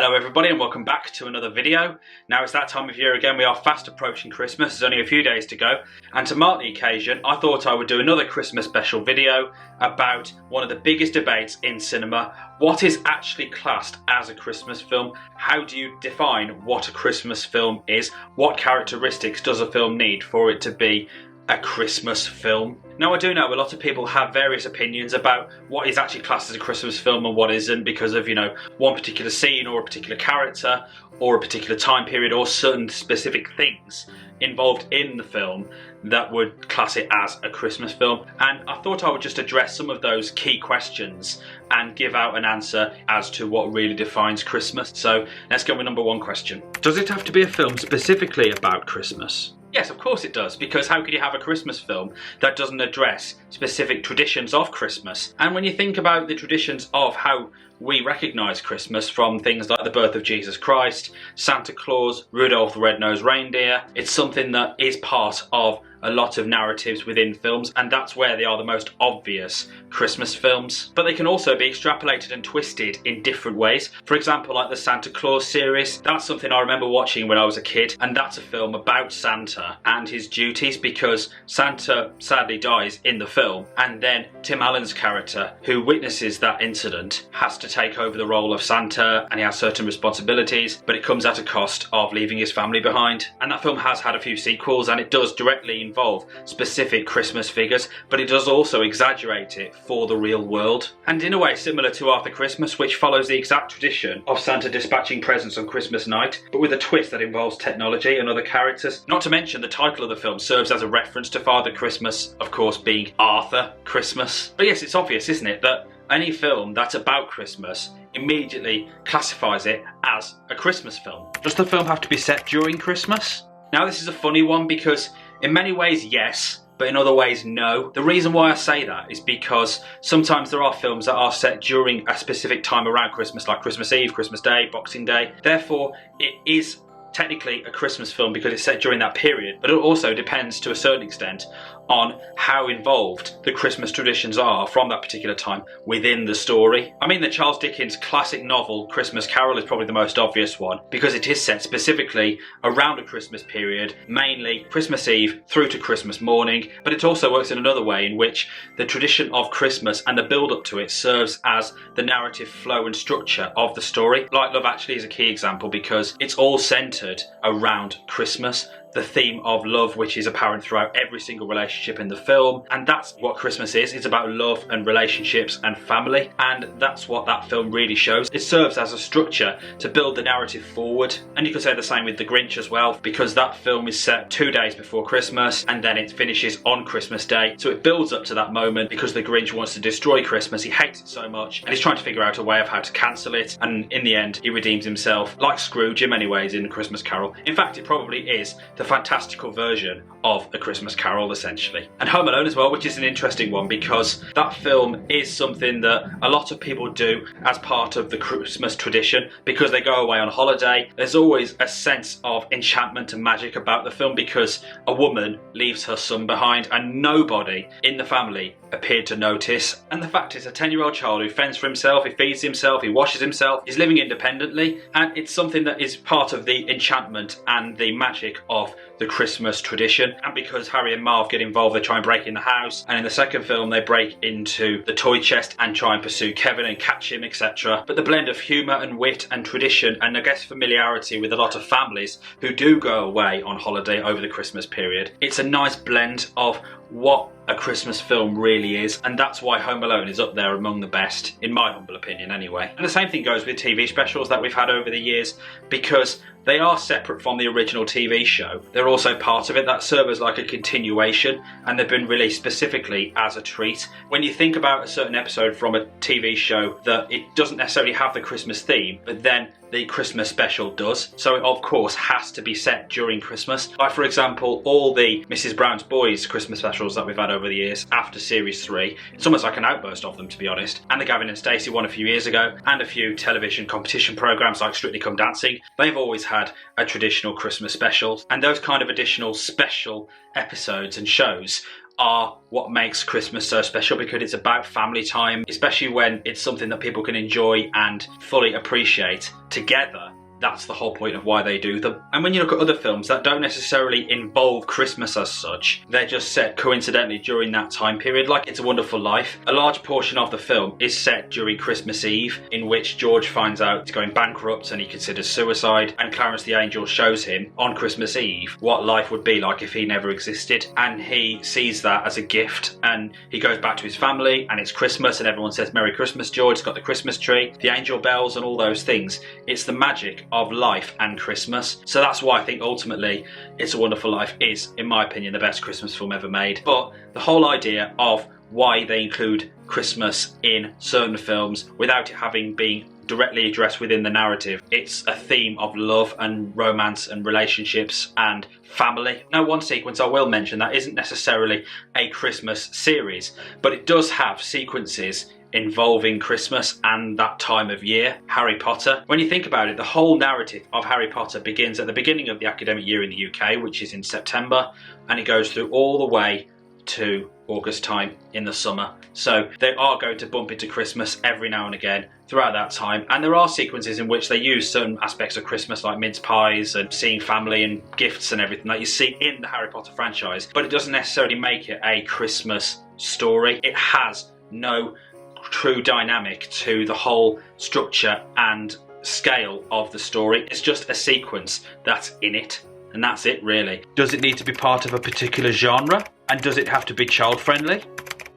Hello everybody and welcome back to another video. Now it's that time of year again, we are fast approaching Christmas, there's only a few days to go, and to mark the occasion I thought I would do another Christmas special video about one of the biggest debates in cinema. What is actually classed as a Christmas film? How do you define what a Christmas film is? What characteristics does a film need for it to be a Christmas film? Now I do know a lot of people have various opinions about what is actually classed as a Christmas film and what isn't because of, one particular scene or a particular character or a particular time period or certain specific things involved in the film that would class it as a Christmas film. And I thought I would just address some of those key questions and give out an answer as to what really defines Christmas. So let's go with number one question. Does it have to be a film specifically about Christmas? Yes, of course it does, because how could you have a Christmas film that doesn't address specific traditions of Christmas? And when you think about the traditions of how we recognise Christmas, from things like the birth of Jesus Christ, Santa Claus, Rudolph the Red-Nosed Reindeer, it's something that is part of a lot of narratives within films, and that's where they are the most obvious Christmas films. But they can also be extrapolated and twisted in different ways. For example, like the Santa Claus series, that's something I remember watching when I was a kid, and that's a film about Santa and his duties, because Santa sadly dies in the film, and then Tim Allen's character, who witnesses that incident, has to take over the role of Santa, and he has certain responsibilities, but it comes at a cost of leaving his family behind. And that film has had a few sequels, and it does directly involve specific Christmas figures, but it does also exaggerate it for the real world. And in a way similar to Arthur Christmas, which follows the exact tradition of Santa dispatching presents on Christmas night, but with a twist that involves technology and other characters. Not to mention the title of the film serves as a reference to Father Christmas, of course being Arthur Christmas. But yes, it's obvious, isn't it, that any film that's about Christmas immediately classifies it as a Christmas film. Does the film have to be set during Christmas? Now this is a funny one, because in many ways yes, but in other ways no. The reason why I say that is because sometimes there are films that are set during a specific time around Christmas, like Christmas Eve, Christmas Day, Boxing Day. Therefore it is technically a Christmas film because it's set during that period, but it also depends to a certain extent on how involved the Christmas traditions are from that particular time within the story. I mean, the Charles Dickens classic novel Christmas Carol is probably the most obvious one, because it is set specifically around a Christmas period, mainly Christmas Eve through to Christmas morning, but it also works in another way in which the tradition of Christmas and the build up to it serves as the narrative flow and structure of the story. Like Love Actually is a key example, because it's all centred around Christmas, the theme of love, which is apparent throughout every single relationship in the film. And that's what Christmas is. It's about love and relationships and family, and that's what that film really shows. It serves as a structure to build the narrative forward. And you could say the same with The Grinch as well, because that film is set 2 days before Christmas and then it finishes on Christmas Day. So it builds up to that moment because the Grinch wants to destroy Christmas. He hates it so much and he's trying to figure out a way of how to cancel it, and in the end he redeems himself, like Scrooge in many ways in Christmas Carol. In fact, it probably is the fantastical version of A Christmas Carol, essentially. And Home Alone as well, which is an interesting one, because that film is something that a lot of people do as part of the Christmas tradition, because they go away on holiday. There's always a sense of enchantment and magic about the film, because a woman leaves her son behind and nobody in the family appeared to notice. And the fact is, a 10-year-old child who fends for himself, he feeds himself, he washes himself, he's living independently, and it's something that is part of the enchantment and the magic of the Christmas tradition. And because Harry and Marv get involved, they try and break in the house, and in the second film they break into the toy chest and try and pursue Kevin and catch him, etc. But the blend of humour and wit and tradition, and I guess familiarity with a lot of families who do go away on holiday over the Christmas period, it's a nice blend of what a Christmas film really is, and that's why Home Alone is up there among the best, in my humble opinion anyway. And the same thing goes with TV specials that we've had over the years, because they are separate from the original TV show. They're also part of it, that serve as like a continuation, and they've been released specifically as a treat. When you think about a certain episode from a TV show that it doesn't necessarily have the Christmas theme, but then the Christmas special does, so it of course has to be set during Christmas. Like for example, all the Mrs. Brown's Boys Christmas specials that we've had over the years after series 3, it's almost like an outburst of them, to be honest. And the Gavin and Stacey one a few years ago, and a few television competition programmes like Strictly Come Dancing, they've always had a traditional Christmas special, and those kind of additional special episodes and shows are what makes Christmas so special, because it's about family time, especially when it's something that people can enjoy and fully appreciate together. That's the whole point of why they do them. And when you look at other films that don't necessarily involve Christmas as such, they're just set coincidentally during that time period, like It's a Wonderful Life. A large portion of the film is set during Christmas Eve, in which George finds out he's going bankrupt and he considers suicide, and Clarence the Angel shows him on Christmas Eve what life would be like if he never existed, and he sees that as a gift, and he goes back to his family and it's Christmas and everyone says Merry Christmas, George. It's got the Christmas tree, the angel bells and all those things. It's the magic of life and Christmas. So that's why I think ultimately It's a Wonderful Life is, in my opinion, the best Christmas film ever made. But the whole idea of why they include Christmas in certain films without it having been directly addressed within the narrative, it's a theme of love and romance and relationships and family. Now, one sequence I will mention that isn't necessarily a Christmas series, but it does have sequences involving Christmas and that time of year, Harry Potter. When you think about it, the whole narrative of Harry Potter begins at the beginning of the academic year in the UK, which is in September, and it goes through all the way to August time in the summer. So they are going to bump into Christmas every now and again throughout that time, and there are sequences in which they use certain aspects of Christmas like mince pies and seeing family and gifts and everything that you see in the Harry Potter franchise, but it doesn't necessarily make it a Christmas story. It has no true dynamic to the whole structure and scale of the story. It's just a sequence that's in it, and that's it really. Does it need to be part of a particular genre? And does it have to be child friendly?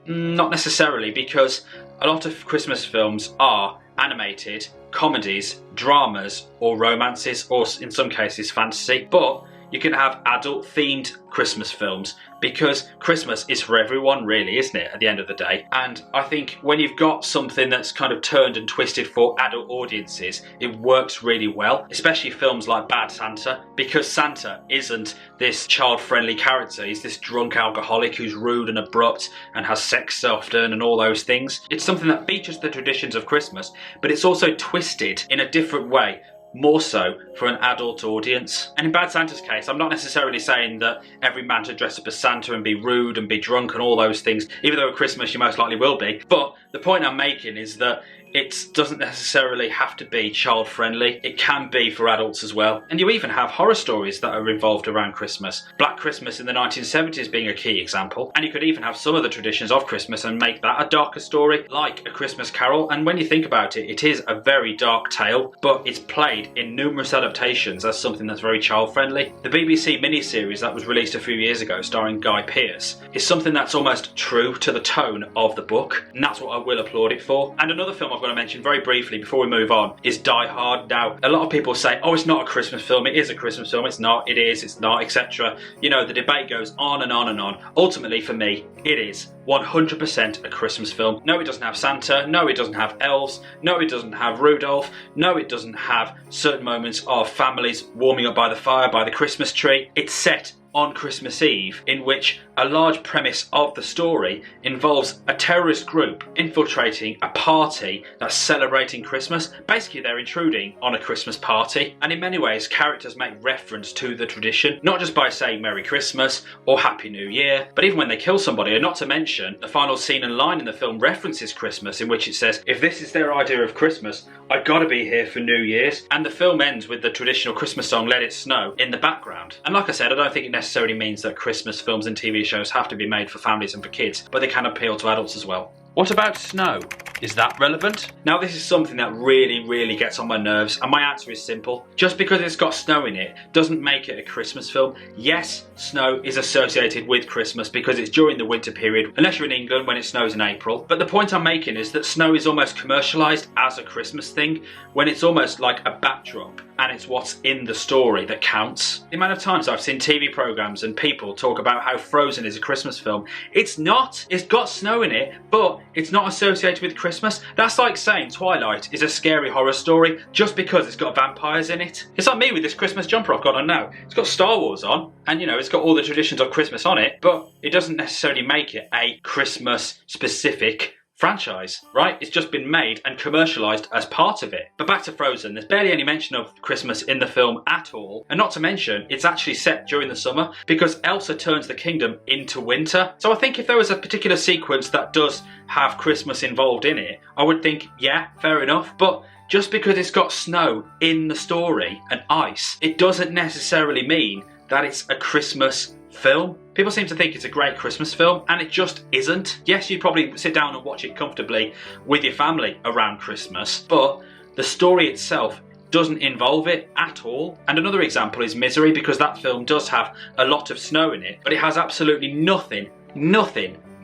Not necessarily, because a lot of Christmas films are animated, comedies, dramas, or romances, or in some cases fantasy, but you can have adult themed Christmas films, because Christmas is for everyone really, isn't it, at the end of the day? And I think when you've got something that's kind of turned and twisted for adult audiences, it works really well, especially films like Bad Santa, because Santa isn't this child-friendly character. He's this drunk alcoholic who's rude and abrupt and has sex often and all those things. It's something that features the traditions of Christmas, but it's also twisted in a different way, more so for an adult audience. And in Bad Santa's case, I'm not necessarily saying that every man should dress up as Santa and be rude and be drunk and all those things, even though at Christmas you most likely will be. But the point I'm making is that it doesn't necessarily have to be child friendly. It can be for adults as well. And you even have horror stories that are involved around Christmas. Black Christmas in the 1970s being a key example. And you could even have some of the traditions of Christmas and make that a darker story, like A Christmas Carol. And when you think about it, it is a very dark tale, but it's played in numerous adaptations as something that's very child friendly. The BBC miniseries that was released a few years ago starring Guy Pearce is something that's almost true to the tone of the book, and that's what I will applaud it for. And another film I've got to mention very briefly before we move on is Die Hard. Now, a lot of people say, oh, it's not a Christmas film, it is a Christmas film, it's not, it is, it's not, etc. You know, the debate goes on and on and on. Ultimately, for me, it is 100% a Christmas film. No, it doesn't have Santa, no, it doesn't have elves, no, it doesn't have Rudolph, no, it doesn't have certain moments of families warming up by the fire, by the Christmas tree. It's set on Christmas Eve, in which a large premise of the story involves a terrorist group infiltrating a party that's celebrating Christmas. Basically, they're intruding on a Christmas party, and in many ways, characters make reference to the tradition, not just by saying Merry Christmas or Happy New Year, but even when they kill somebody. And not to mention, the final scene and line in the film references Christmas, in which it says, if this is their idea of Christmas, I've got to be here for New Year's. And the film ends with the traditional Christmas song, Let It Snow, in the background. And like I said, I don't think it necessarily means that Christmas films and TV shows have to be made for families and for kids, but they can appeal to adults as well. What about snow? Is that relevant? Now, this is something that really gets on my nerves, and my answer is simple. Just because it's got snow in it doesn't make it a Christmas film. Yes, snow is associated with Christmas because it's during the winter period, unless you're in England when it snows in April. But the point I'm making is that snow is almost commercialised as a Christmas thing, when it's almost like a backdrop, and it's what's in the story that counts. The amount of times I've seen TV programmes and people talk about how Frozen is a Christmas film. It's not. It's got snow in it, but it's not associated with Christmas. That's like saying Twilight is a scary horror story just because it's got vampires in it. It's like me with this Christmas jumper I've got on now. It's got Star Wars on, and you know, it's got all the traditions of Christmas on it, but it doesn't necessarily make it a Christmas specific franchise, right? It's just been made and commercialised as part of it. But back to Frozen, there's barely any mention of Christmas in the film at all. And not to mention, it's actually set during the summer because Elsa turns the kingdom into winter. So I think if there was a particular sequence that does have Christmas involved in it, I would think, yeah, fair enough. But just because it's got snow in the story and ice, it doesn't necessarily mean that it's a Christmas film. People seem to think it's a great Christmas film, and it just isn't. Yes, you'd probably sit down and watch it comfortably with your family around Christmas, but the story itself doesn't involve it at all. And another example is Misery, because that film does have a lot of snow in it, but it has absolutely nothing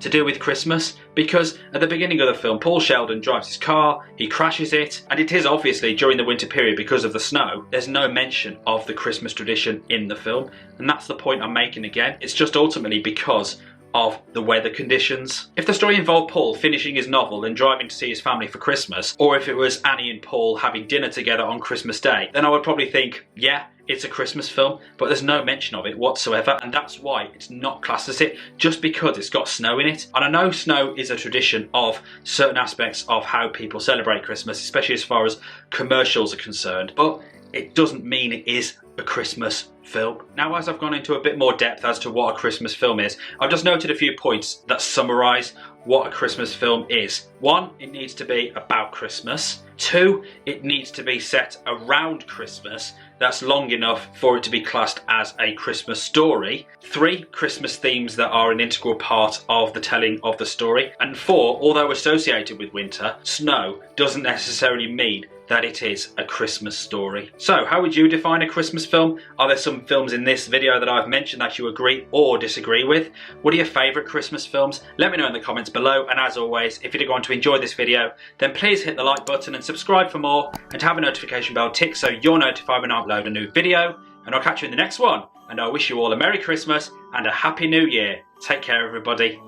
to do with Christmas, because at the beginning of the film, Paul Sheldon drives his car, he crashes it, and it is obviously during the winter period because of the snow. There's no mention of the Christmas tradition in the film, and that's the point I'm making again. It's just ultimately because of the weather conditions. If the story involved Paul finishing his novel and driving to see his family for Christmas, or if it was Annie and Paul having dinner together on Christmas Day, then I would probably think, yeah, it's a Christmas film, but there's no mention of it whatsoever, and that's why it's not classed as it, just because it's got snow in it. And I know snow is a tradition of certain aspects of how people celebrate Christmas, especially as far as commercials are concerned, but it doesn't mean it is a Christmas film. Now, as I've gone into a bit more depth as to what a Christmas film is, I've just noted a few points that summarise what a Christmas film is. 1, it needs to be about Christmas. 2, it needs to be set around Christmas. That's long enough for it to be classed as a Christmas story. 3, Christmas themes that are an integral part of the telling of the story. And 4, although associated with winter, snow doesn't necessarily mean that it is a Christmas story. So, how would you define a Christmas film? Are there some films in this video that I've mentioned that you agree or disagree with? What are your favourite Christmas films? Let me know in the comments below, and as always, if you're going to enjoy this video, then please hit the like button and subscribe for more, and have a notification bell tick so you're notified when I upload a new video, and I'll catch you in the next one. And I wish you all a Merry Christmas and a Happy New Year. Take care, everybody.